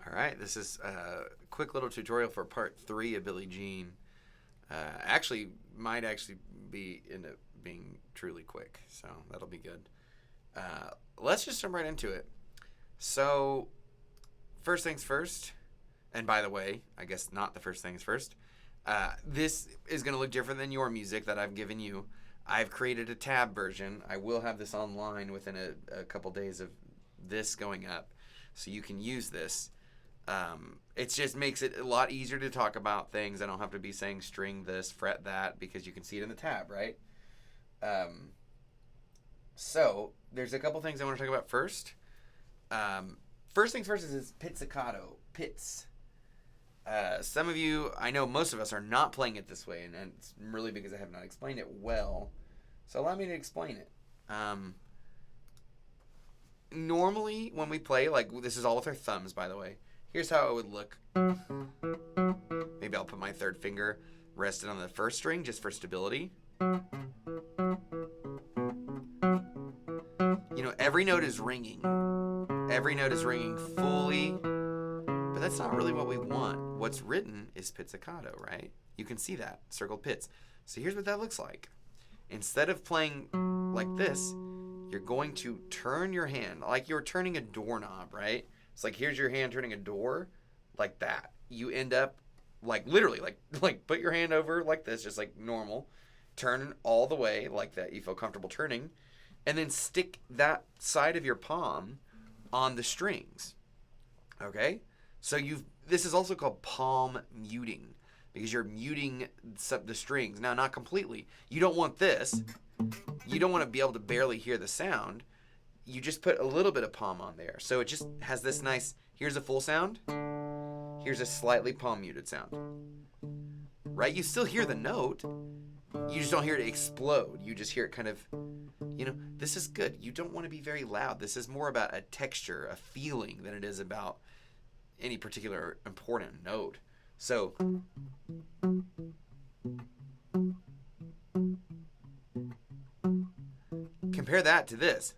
All right, this is a quick little tutorial for part 3 of Billie Jean. Actually, might actually be end up being truly quick, so that'll be good. Let's just jump right into it. So, first things first, and by the way, I guess not the first things first. This is going to look different than your music that I've given you. I've created a tab version. I will have this online within a couple days of this going up, so you can use this. It just makes it a lot easier to talk about things. I don't have to be saying string this, fret that, because you can see it in the tab, right? So there's a couple things I want to talk about first. First things first is pizzicato, pits. Some of you, I know most of us are not playing it this way, and it's really because I have not explained it well. So allow me to explain it. Normally, when we play, like this is all with our thumbs, by the way. Here's how it would look. Maybe I'll put my third finger rested on the first string just for stability. You know, every note is ringing. Every note is ringing fully, but that's not really what we want. What's written is pizzicato, right? You can see that, circled pits. So here's what that looks like. Instead of playing like this, you're going to turn your hand like you're turning a doorknob, right? It's like here's your hand turning a door, like that. You end up like literally like put your hand over like this, just like normal. Turn all the way like that. You feel comfortable turning, and then stick that side of your palm on the strings. Okay, so this is also called palm muting because you're muting the strings. Now, not completely. You don't want this. You don't want to be able to barely hear the sound. You just put a little bit of palm on there. So it just has this nice, here's a full sound. Here's a slightly palm muted sound. Right? You still hear the note. You just don't hear it explode. You just hear it kind of, this is good. You don't want to be very loud. This is more about a texture, a feeling than it is about any particular important note. So compare that to this.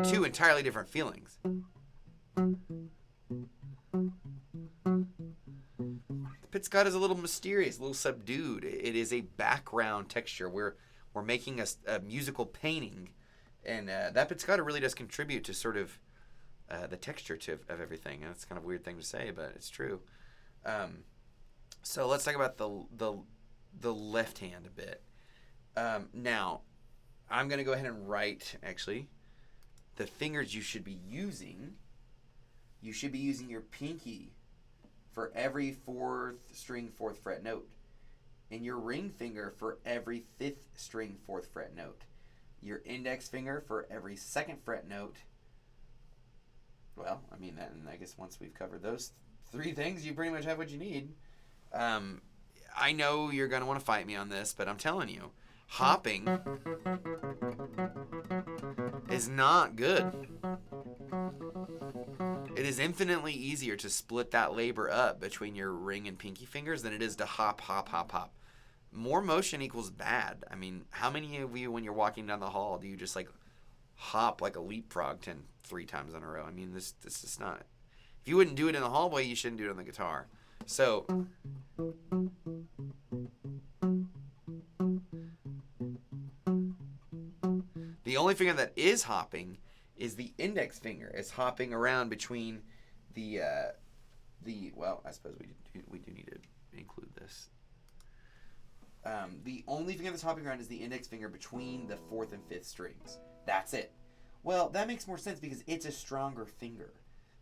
Two entirely different feelings. Pizzicato is a little mysterious, a little subdued. It is a background texture. We're making a musical painting, and that pizzicato really does contribute to sort of the texture of everything. And it's kind of a weird thing to say, but it's true. So let's talk about the left hand a bit. Now, I'm going to go ahead and write, actually, the fingers you should be using. You should be using your pinky for every fourth string, fourth fret note, and your ring finger for every fifth string, fourth fret note, your index finger for every second fret note. Well, and I guess once we've covered those three things, you pretty much have what you need. I know you're going to want to fight me on this, but I'm telling you, hopping is not good. It is infinitely easier to split that labor up between your ring and pinky fingers than it is to hop, hop, hop, hop. More motion equals bad. How many of you, when you're walking down the hall, do you just like hop like a leapfrog 3 times in a row? This is not. If you wouldn't do it in the hallway, you shouldn't do it on the guitar. So the only finger that is hopping is the index finger. It's hopping around between well, I suppose we do need to include this. The only finger that's hopping around is the index finger between the fourth and fifth strings. That's it. Well, that makes more sense because it's a stronger finger.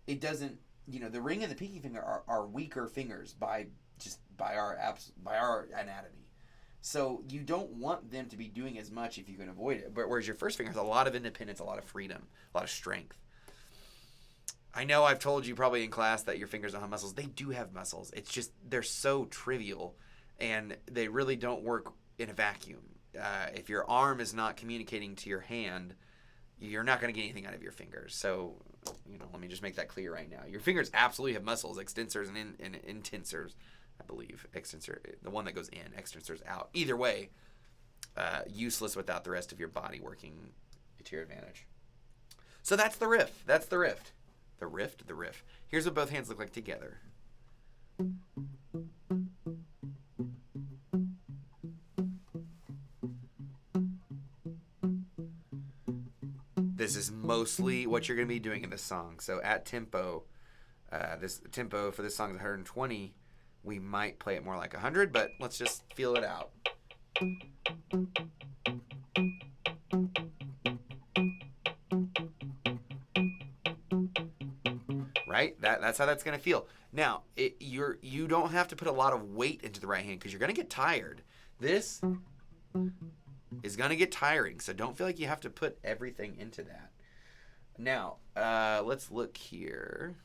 It doesn't, the ring and the pinky finger are weaker fingers by our anatomy. So you don't want them to be doing as much if you can avoid it. But whereas your first finger has a lot of independence, a lot of freedom, a lot of strength. I know I've told you probably in class that your fingers don't have muscles. They do have muscles. It's just they're so trivial, and they really don't work in a vacuum. If your arm is not communicating to your hand, you're not going to get anything out of your fingers. So, let me just make that clear right now. Your fingers absolutely have muscles, extensors and intensors. I believe extensor, the one that goes in, extensor's out. Either way, useless without the rest of your body working to your advantage. So that's the riff. That's the riff. The riff, the riff. Here's what both hands look like together. This is mostly what you're going to be doing in this song. So at tempo, this tempo for this song is 120. We might play it more like 100, but let's just feel it out. Right? That's how that's going to feel. Now, you don't have to put a lot of weight into the right hand because you're going to get tired. This is going to get tiring, so don't feel like you have to put everything into that. Now, let's look here.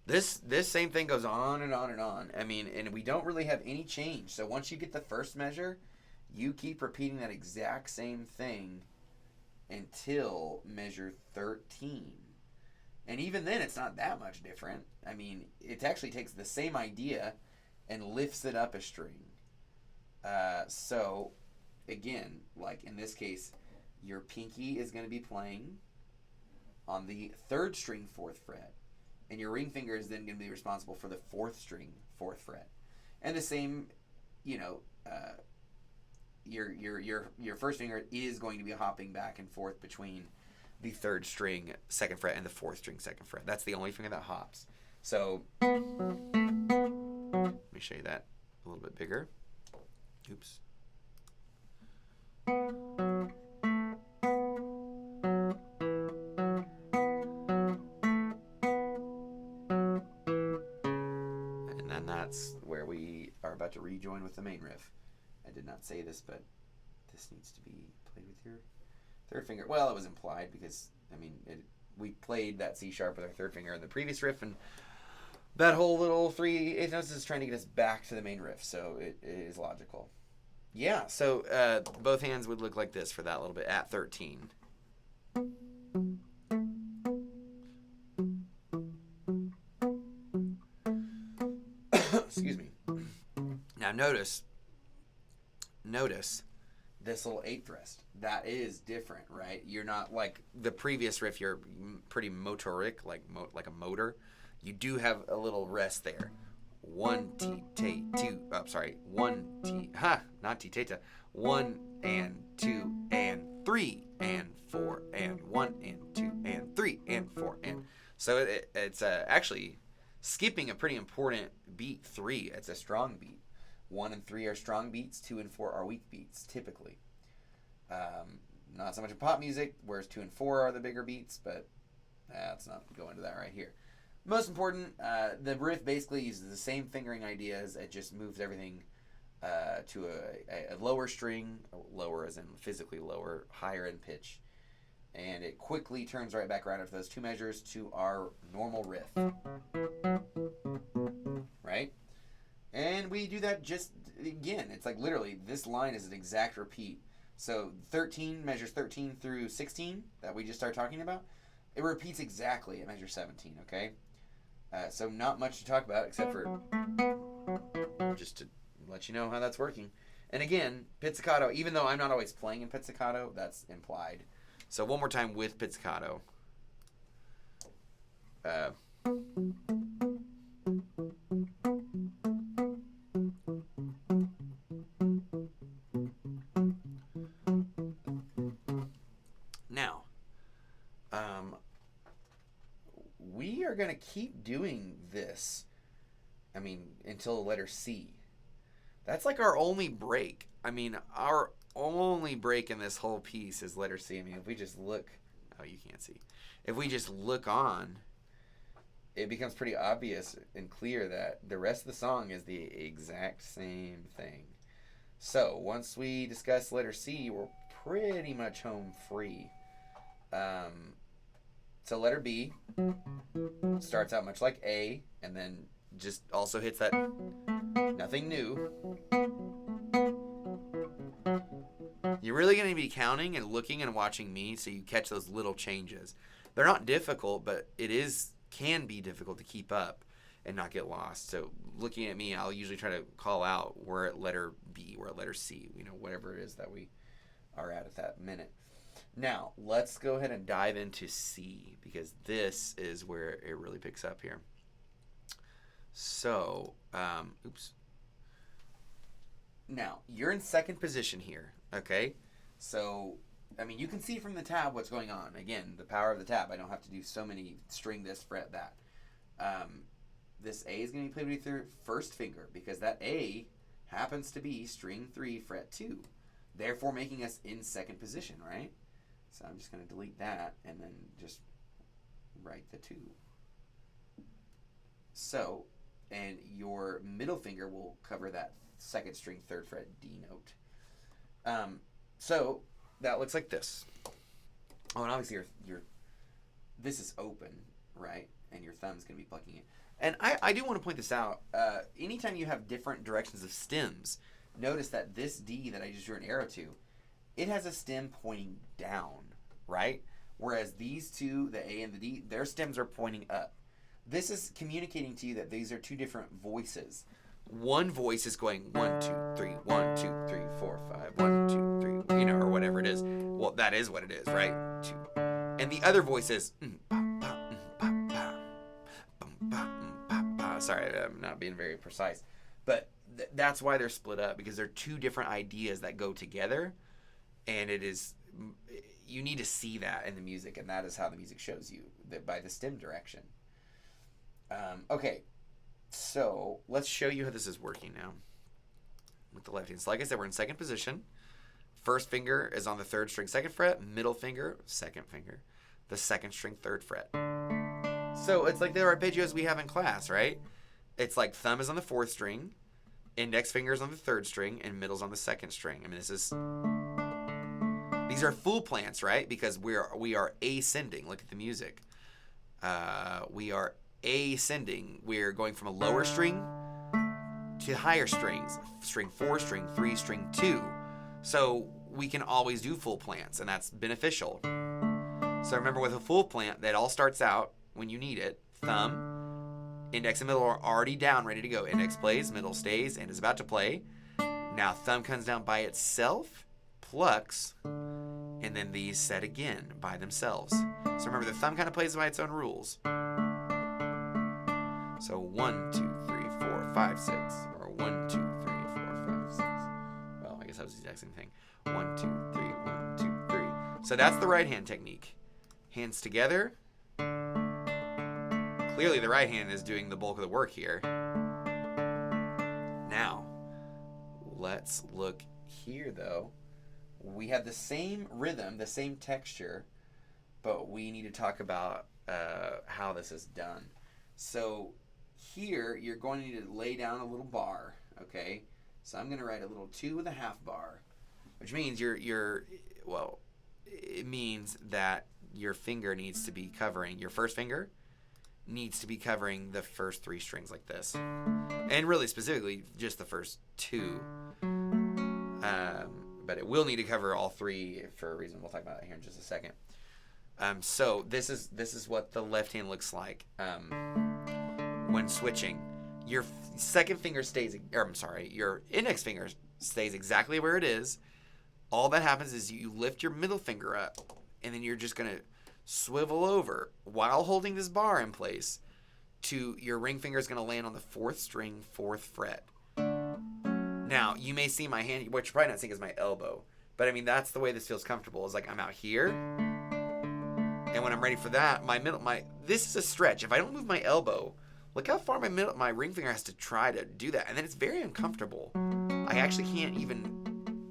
This same thing goes on and on and on. I mean, and we don't really have any change. So once you get the first measure, you keep repeating that exact same thing until measure 13. And even then, it's not that much different. I mean, it actually takes the same idea and lifts it up a string. So, again, like in this case, your pinky is going to be playing on the 3rd string 4th fret. And your ring finger is then going to be responsible for the 4th string 4th fret. And the same, your first finger is going to be hopping back and forth between the 3rd string 2nd fret and the 4th string 2nd fret. That's the only finger that hops. So let me show you that a little bit bigger. Oops. And then that's where we are about to rejoin with the main riff. I did not say this, but this needs to be played with your 3rd finger. Well, it was implied because, I mean, we played that C sharp with our 3rd finger in the previous riff, and that whole little 3/8 notes is trying to get us back to the main riff, so it is logical. Yeah, so both hands would look like this for that little bit at 13. Excuse me. Now notice this little 8th rest. That is different, right? You're not like the previous riff. You're pretty motoric, like a motor. You do have a little rest there. 1 T T 2. Oh, sorry. 1 T. Not T Teta. 1 and 2 and 3 and 4 and 1 and 2 and 3 and 4 and. So it's actually skipping a pretty important beat. 3. It's a strong beat. 1 and 3 are strong beats. 2 and 4 are weak beats, typically. Not so much in pop music, whereas 2 and 4 are the bigger beats, but let's not go into that right here. Most important, the riff basically uses the same fingering ideas. It just moves everything to a lower string, lower as in physically lower, higher in pitch. And it quickly turns right back around after those 2 measures to our normal riff. Right? And we do that just, again, it's like literally this line is an exact repeat. So 13, measures 13 through 16 that we just started talking about, it repeats exactly at measure 17, okay? So not much to talk about except for just to let you know how that's working. And again, pizzicato, even though I'm not always playing in pizzicato, that's implied. So one more time with pizzicato. Now, we are going to keep doing this, I mean, until the letter C. That's like our only break. I mean, our only break in this whole piece is letter C. I mean, if we just look, oh, you can't see. If we just look on, it becomes pretty obvious and clear that the rest of the song is the exact same thing. So once we discuss letter C, we're pretty much home free. So letter B starts out much like A, and then just also hits that nothing new. You're really going to be counting and looking and watching me so you catch those little changes. They're not difficult, but can be difficult to keep up and not get lost. So looking at me, I'll usually try to call out we're at letter B, we're at letter C, whatever it is that we are at that minute. Now, let's go ahead and dive into C, because this is where it really picks up here. So, oops. Now, you're in second position here, okay? So, I mean, you can see from the tab what's going on. Again, the power of the tab. I don't have to do so many string this, fret that. This A is going to be played with your first finger, because that A happens to be string 3, fret 2, therefore making us in second position, right? So I'm just going to delete that and then just write the 2. So, and your middle finger will cover that second string, 3rd fret D note. So that looks like this. Oh, and obviously this is open, right? And your thumb's going to be plucking it. And I do want to point this out. Anytime you have different directions of stems, notice that this D that I just drew an arrow to, it has a stem pointing down, right? Whereas these two, the A and the D, their stems are pointing up. This is communicating to you that these are two different voices. One voice is going 1, 2, 3, 1, 2, 3, 4, 5, 1, 2, 3, or whatever it is. Well, that is what it is, right? 2. And the other voice is sorry, I'm not being very precise. But that's why they're split up, because they're two different ideas that go together. And you need to see that in the music, and that is how the music shows you, that by the stem direction. Okay, so let's show you how this is working now with the left hand. So like I said, we're in second position. First finger is on the 3rd string, 2nd fret. Middle finger, 2nd finger, the 2nd string, 3rd fret. So it's like the arpeggios we have in class, right? It's like thumb is on the 4th string, index finger is on the 3rd string, and middle's on the 2nd string. I mean, these are full plants, right? Because we are ascending. Look at the music. We are ascending. We're going from a lower string to higher strings. String 4, string 3, string 2. So we can always do full plants, and that's beneficial. So remember, with a full plant, that all starts out when you need it. Thumb, index, and middle are already down, ready to go. Index plays, middle stays, and is about to play. Now thumb comes down by itself, plucks, and then these set again by themselves. So remember, the thumb kind of plays by its own rules. So 1, 2, 3, 4, 5, 6, or 1, 2, 3, 4, 5, 6. Well, I guess that was the exact same thing. 1, 2, 3, 1, 2, 3. So that's the right hand technique. Hands together. Clearly the right hand is doing the bulk of the work here. Now, let's look here though. We have the same rhythm, the same texture, but we need to talk about how this is done. So here, you're going to need to lay down a little bar, okay? So I'm going to write a little 2½ bar, which means it means that your finger needs to be covering, your first finger needs to be covering the first 3 strings like this. And really specifically, just the first 2. But it will need to cover all 3 for a reason. We'll talk about that here in just a second. So this is what the left hand looks like when switching. Your second finger stays, your index finger stays exactly where it is. All that happens is you lift your middle finger up, and then you're just going to swivel over while holding this bar in place to your ring finger is going to land on the 4th string, 4th fret. Now, you may see my hand, what you're probably not seeing is my elbow. But I mean, that's the way this feels comfortable. Is like I'm out here, and when I'm ready for that, this is a stretch. If I don't move my elbow, look how far my ring finger has to try to do that, and then it's very uncomfortable. I actually can't even.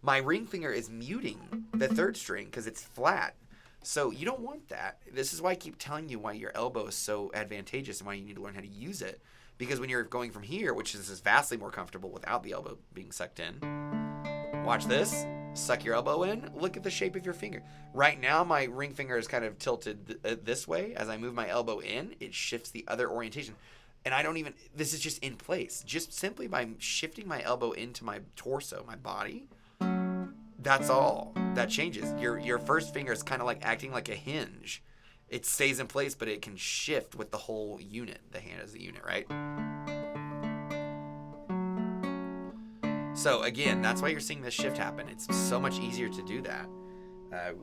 My ring finger is muting the 3rd string because it's flat. So you don't want that. This is why I keep telling you why your elbow is so advantageous and why you need to learn how to use it. Because when you're going from here, which is vastly more comfortable without the elbow being sucked in, watch this. Suck your elbow in. Look at the shape of your finger. Right now, my ring finger is kind of tilted this way. As I move my elbow in, it shifts the other orientation. And this is just in place. Just simply by shifting my elbow into my torso, my body, that's all that changes. Your first finger is kind of like acting like a hinge. It stays in place, but it can shift with the whole unit. The hand is the unit, right? So again, that's why you're seeing this shift happen. It's so much easier to do that. I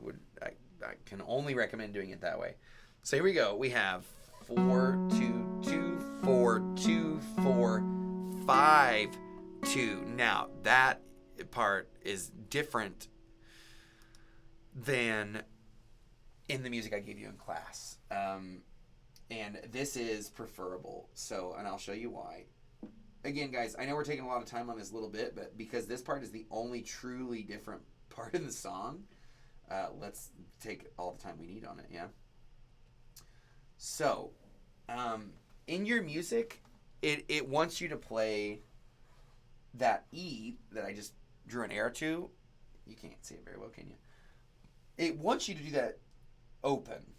can only recommend doing it that way. So here we go. We have 4 2 2 4 2 4 5 2. Now that part is different than in the music I gave you in class, and this is preferable. So, and I'll show you why. Again, guys, I know we're taking a lot of time on this little bit, but because this part is the only truly different part in the song, let's take all the time we need on it, yeah? So, in your music, it wants you to play that E that I just drew an arrow to. You can't see it very well, can you? It wants you to do that open.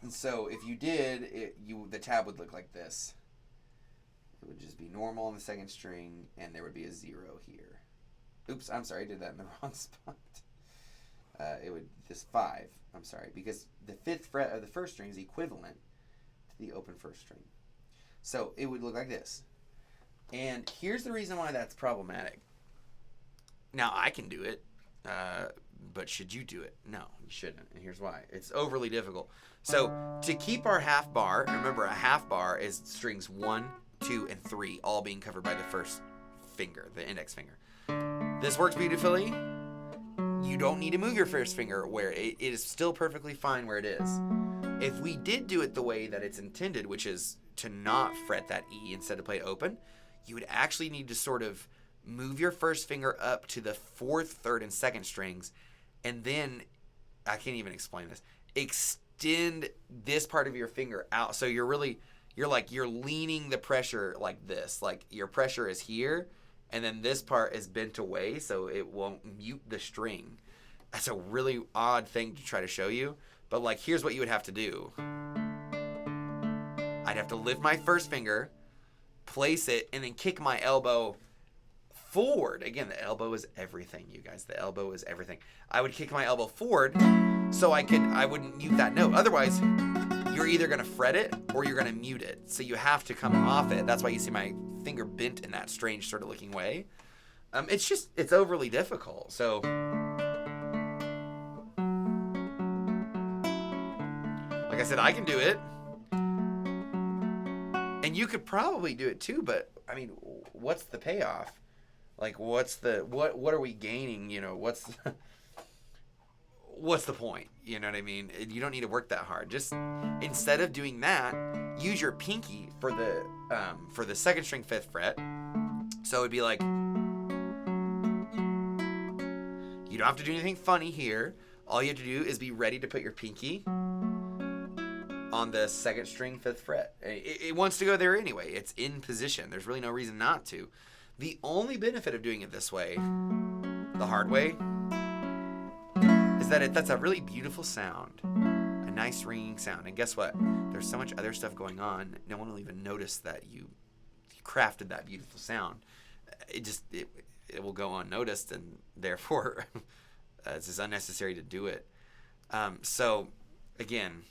And so if you did, the tab would look like this. It would just be normal on the second string, and there would be a 0 here. Oops, I'm sorry, I did that in the wrong spot. This 5, I'm sorry, because the 5th fret of the first string is equivalent to the open first string. So it would look like this. And here's the reason why that's problematic. Now, I can do it, but should you do it? No, you shouldn't, and here's why. It's overly difficult. So to keep our half bar, remember a half bar is strings 1, 2, and 3, all being covered by the first finger, the index finger. This works beautifully. You don't need to move your first finger where it is still perfectly fine where it is. If we did do it the way that it's intended, which is to not fret that E instead of play it open, you would actually need to sort of move your first finger up to the 4th, 3rd, and 2nd strings, and then, I can't even explain this, extend this part of your finger out. So you're leaning the pressure like this. Like your pressure is here, and then this part is bent away so it won't mute the string. That's a really odd thing to try to show you, but like here's what you would have to do. I'd have to lift my first finger, place it, and then kick my elbow forward. Again, the elbow is everything, you guys. The elbow is everything. I would kick my elbow forward so I wouldn't mute that note. Otherwise, you're either going to fret it or you're going to mute it. So you have to come off it. That's why you see my finger bent in that strange sort of looking way. It's overly difficult. So like I said, I can do it. And you could probably do it too, but I mean, what's the payoff? Like, what are we gaining? You know, what's the point? You know what I mean? You don't need to work that hard. Just instead of doing that, use your pinky for the 2nd string 5th fret. So it'd be like, you don't have to do anything funny here. All you have to do is be ready to put your pinky on the 2nd string 5th fret. It wants to go there anyway. It's in position. There's really no reason not to. The only benefit of doing it this way, the hard way, is that that's a really beautiful sound, a nice ringing sound. And guess what? There's so much other stuff going on, no one will even notice that you crafted that beautiful sound. It will go unnoticed, and therefore it's just unnecessary to do it. So again,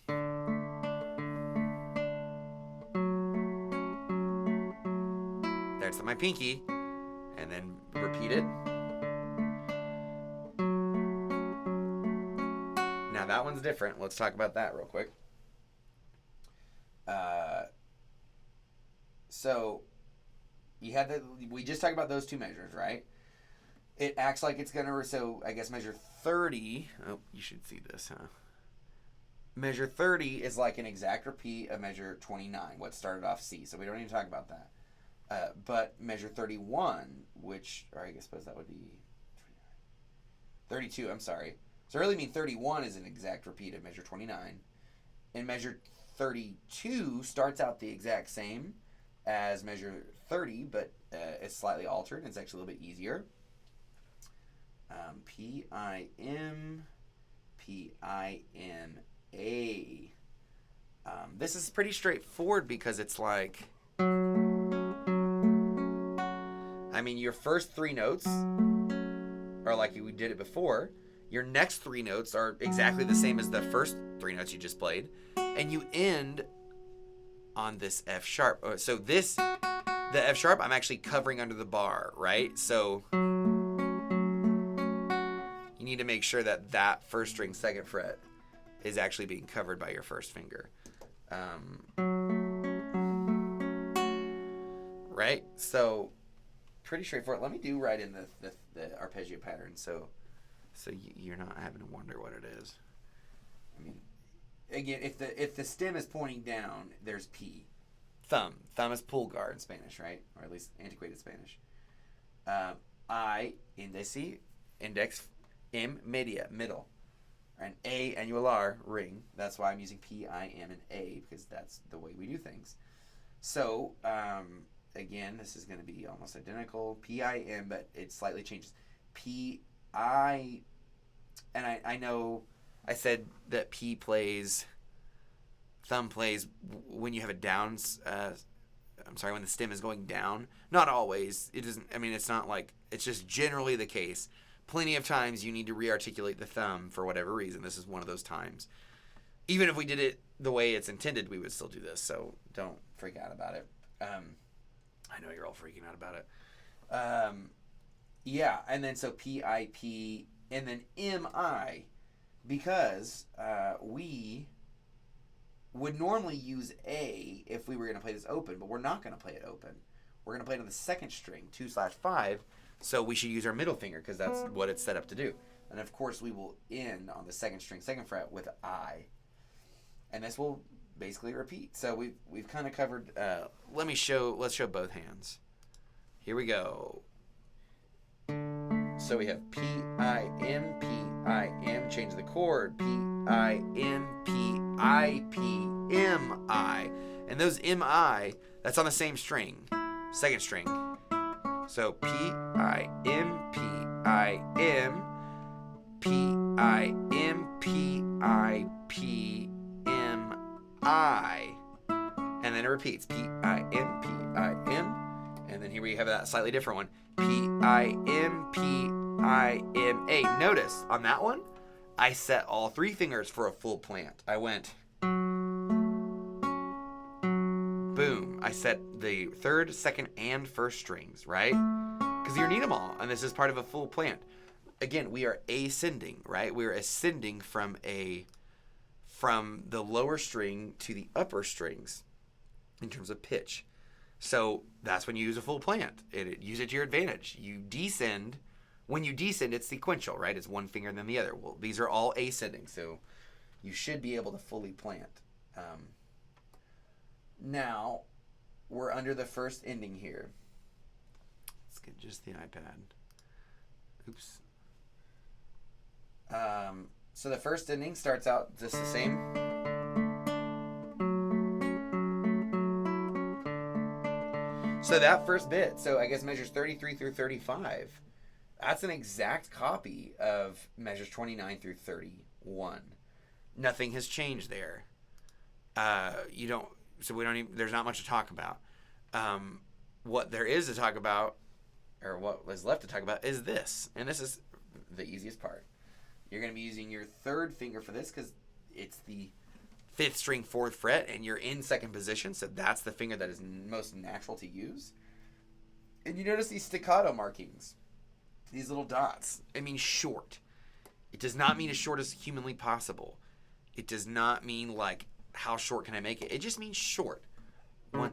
there's my pinky, and then repeat it. Now that one's different. Let's talk about that real quick. So we just talked about those two measures, right? It acts like it's gonna, so I guess measure 30. Oh, you should see this, huh? Measure 30 is like an exact repeat of measure 29, what started off C. So we don't need to talk about that. But measure 31, or I suppose that would be 32, I'm sorry. So I really mean 31 is an exact repeat of measure 29. And measure 32 starts out the exact same as measure 30, but it's slightly altered, and it's actually a little bit easier. P-I-M, P-I-M-A. This is pretty straightforward because it's like, I mean, your first 3 notes are like we did it before. Your next 3 notes are exactly the same as the first 3 notes you just played. And you end on this F sharp. So the F sharp, I'm actually covering under the bar, right? So you you need to make sure that that first string second fret is actually being covered by your first finger. Right? So pretty straightforward. Let me do right in the arpeggio pattern so you're not having to wonder what it is. I mean, again, if the stem is pointing down, there's P. Thumb is pulgar in Spanish, right? Or at least antiquated Spanish. I, indice, index, M, media, middle. And A, annular, ring. That's why I'm using P, I, M, and A, because that's the way we do things. So, again, this is going to be almost identical. P, I, M, but it slightly changes. P, I, and I know I said that P plays, thumb plays when you have a down, when the stem is going down. Not always. It doesn't, I mean, it's not like, it's just generally the case. Plenty of times you need to rearticulate the thumb for whatever reason. This is one of those times. Even if we did it the way it's intended, we would still do this, so don't freak out about it. I know you're all freaking out about it. Yeah, and then so P, I, P, and then M, I, because we would normally use A if we were going to play this open, but we're not going to play it open. We're going to play it on the second string, 2/5, so we should use our middle finger because that's what it's set up to do. And of course, we will end on the second string, second fret with I. And this will basically repeat. So we've kind of covered, let's show both hands. Here we go. So we have P, I, M, P, I, M, change the chord, P, I, M, P, I, P, M, I. And those M, I, that's on the same string, second string. So P, I, M, P, I, M, P, I, M, P, I, P, M, I. And then it repeats, P, I, M, P, I, M. And then here we have that slightly different one. P, I, M, P, I, M, A. Notice, on that one, I set all three fingers for a full plant. I went, boom. I set the third, second, and first strings, right? Because you need them all, and this is part of a full plant. Again, we are ascending, right? We are ascending from the lower string to the upper strings in terms of pitch. So that's when you use a full plant. Use it to your advantage. You descend. When you descend, it's sequential, right? It's one finger and then the other. Well, these are all ascending, so you should be able to fully plant. Now, we're under the first ending here. Let's get just the iPad. Oops. So the first ending starts out just the same. So that first bit, so I guess measures 33 through 35, that's an exact copy of measures 29 through 31. Nothing has changed there. There's not much to talk about. What there is to talk about, or what is left to talk about, is this. And this is the easiest part. You're going to be using your third finger for this because it's the fifth string, fourth fret, and you're in second position, so that's the finger that is most natural to use. And you notice these staccato markings, these little dots. It means short. It does not mean as short as humanly possible. It does not mean like how short can I make it. It just means short. One.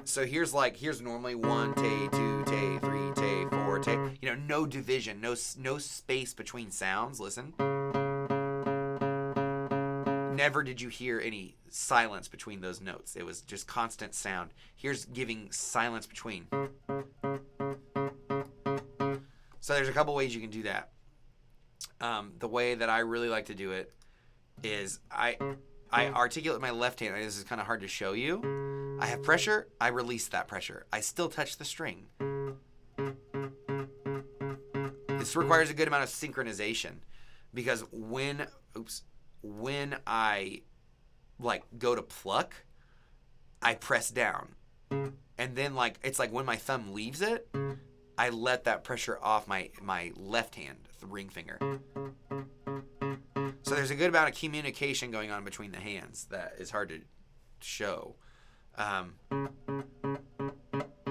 So here's normally 1 te, 2 te, 3 te, 4 te. No division, no space between sounds. Listen. Never did you hear any silence between those notes. It was just constant sound. Here's giving silence between. So there's a couple ways you can do that. The way that I really like to do it is I articulate my left hand. This is kind of hard to show you. I have pressure. I release that pressure. I still touch the string. This requires a good amount of synchronization because when I go to pluck, I press down. And then it's like when my thumb leaves it, I let that pressure off my left hand, the ring finger. So there's a good amount of communication going on between the hands that is hard to show.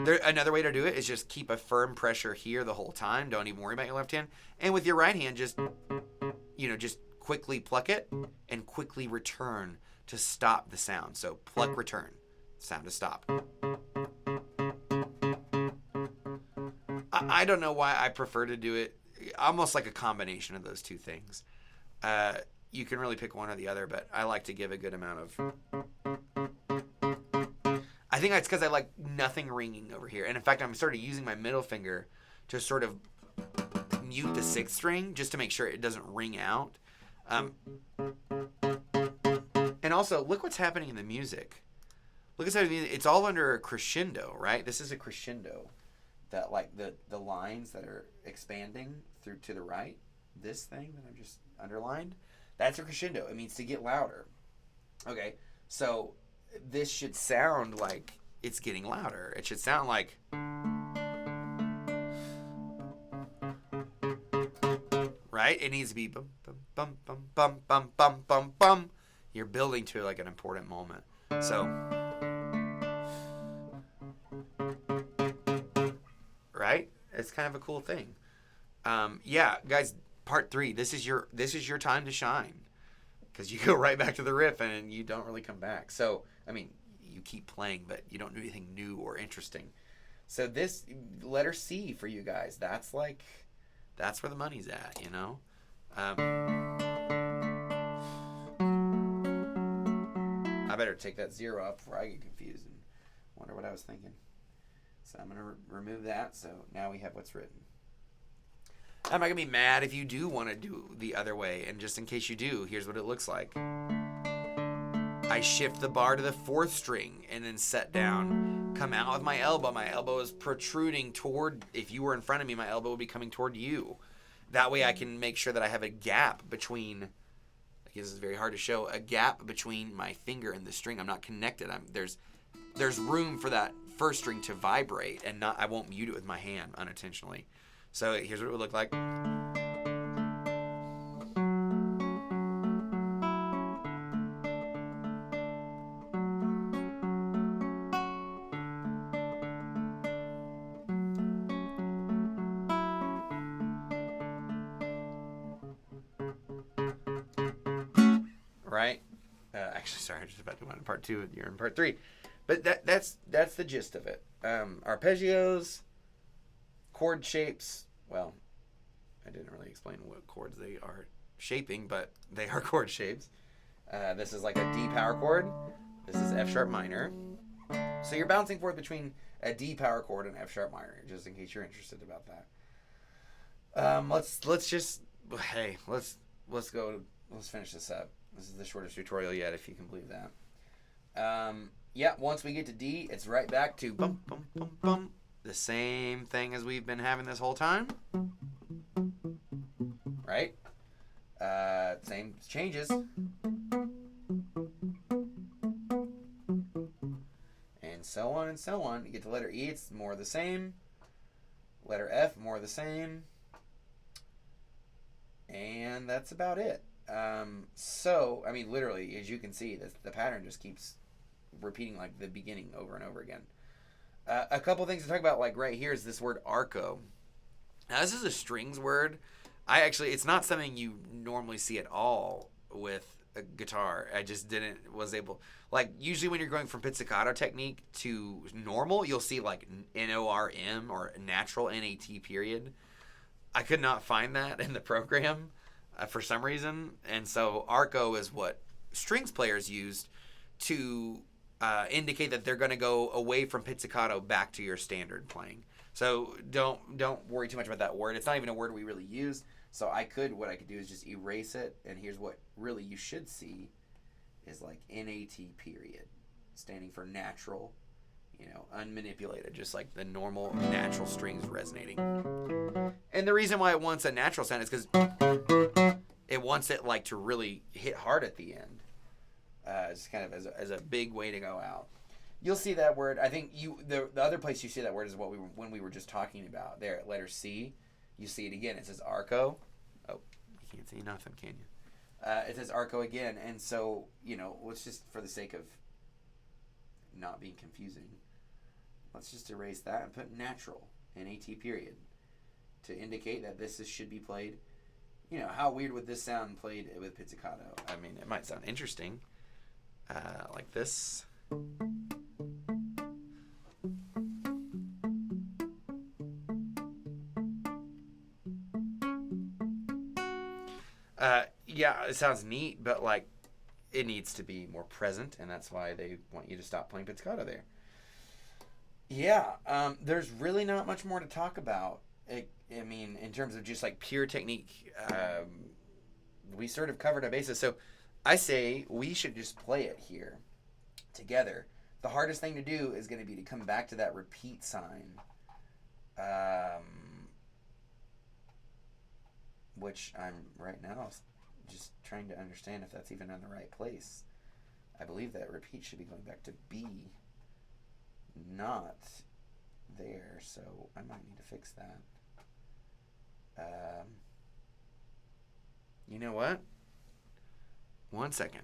Another way to do it is just keep a firm pressure here the whole time. Don't even worry about your left hand. And with your right hand, just quickly pluck it and quickly return to stop the sound. So pluck, return, sound to stop. I don't know why I prefer to do it almost like a combination of those two things. You can really pick one or the other, but I like to give a good amount of... I think that's because I like nothing ringing over here. And in fact, I'm sort of using my middle finger to sort of mute the sixth string just to make sure it doesn't ring out. And also, look what's happening in the music. Look at that. It's all under a crescendo, right? This is a crescendo. That like the lines that are expanding through to the right, this thing that I've just underlined, that's a crescendo. It means to get louder. Okay, so this should sound like it's getting louder. It should sound like... Right? It needs to be bum, bum, bum, bum, bum, bum, bum, bum, bum. You're building to like an important moment. So... Right? It's kind of a cool thing. Yeah, guys, part 3. This is your time to shine. Because you go right back to the riff and you don't really come back. So, I mean, you keep playing, but you don't do anything new or interesting. So this, letter C for you guys, that's where the money's at, you know? I better take that 0 off before I get confused and wonder what I was thinking. So I'm going to remove that. So now we have what's written. I'm not going to be mad if you do want to do the other way. And just in case you do, here's what it looks like. I shift the bar to the 4th string and then set down. Come out with my elbow. My elbow is protruding toward, if you were in front of me, my elbow would be coming toward you. That way I can make sure that I have a gap between, I guess it's very hard to show, a gap between my finger and the string. I'm not connected. There's room for that 1st string to vibrate and I won't mute it with my hand unintentionally. So here's what it would look like. Right? Actually, sorry, I'm just about to go on to part 2. You're in part 3. But that's the gist of it. Arpeggios, chord shapes. Well, I didn't really explain what chords they are shaping, but they are chord shapes. This is like a D power chord. This is F sharp minor. So you're bouncing forth between a D power chord and F sharp minor, just in case you're interested about that. Let's finish this up. This is the shortest tutorial yet, if you can believe that. Yeah, once we get to D, it's right back to bum, bum, bum, bum. The same thing as we've been having this whole time. Right? Same changes. And so on and so on. You get to letter E, it's more of the same. Letter F, more of the same. And that's about it. So, I mean, literally, as you can see, the pattern just keeps repeating like the beginning over and over again. A couple things to talk about, like right here, is this word arco. Now, this is a strings word. It's not something you normally see at all with a guitar. I just was able, like, usually when you're going from pizzicato technique to normal, you'll see like NORM or natural NAT period. I could not find that in the program for some reason. And so arco is what strings players used to indicate that they're going to go away from pizzicato back to your standard playing. So don't worry too much about that word. It's not even a word we really use. So what I could do is just erase it. And here's what really you should see is like NAT period, standing for natural, unmanipulated, just like the normal natural strings resonating. And the reason why it wants a natural sound is because it wants it like to really hit hard at the end. It's kind of as a big way to go out. You'll see that word. I think the other place you see that word is when we were just talking about there at letter C. You see it again. It says arco. Oh, you can't see nothing, can you? It says arco again, and so let's just, for the sake of not being confusing, let's just erase that and put natural, N-A-T period, to indicate that this should be played. You know, how weird would this sound played with pizzicato? I mean, it might sound interesting, like this. Yeah, it sounds neat, but like it needs to be more present, and that's why they want you to stop playing pizzicato there. Yeah, there's really not much more to talk about. I mean, in terms of just like pure technique, we sort of covered our bases. So I say we should just play it here together. The hardest thing to do is going to be to come back to that repeat sign, which I'm right now just trying to understand if that's even in the right place. I believe that repeat should be going back to B, not there, so I might need to fix that. You know what? 1 second.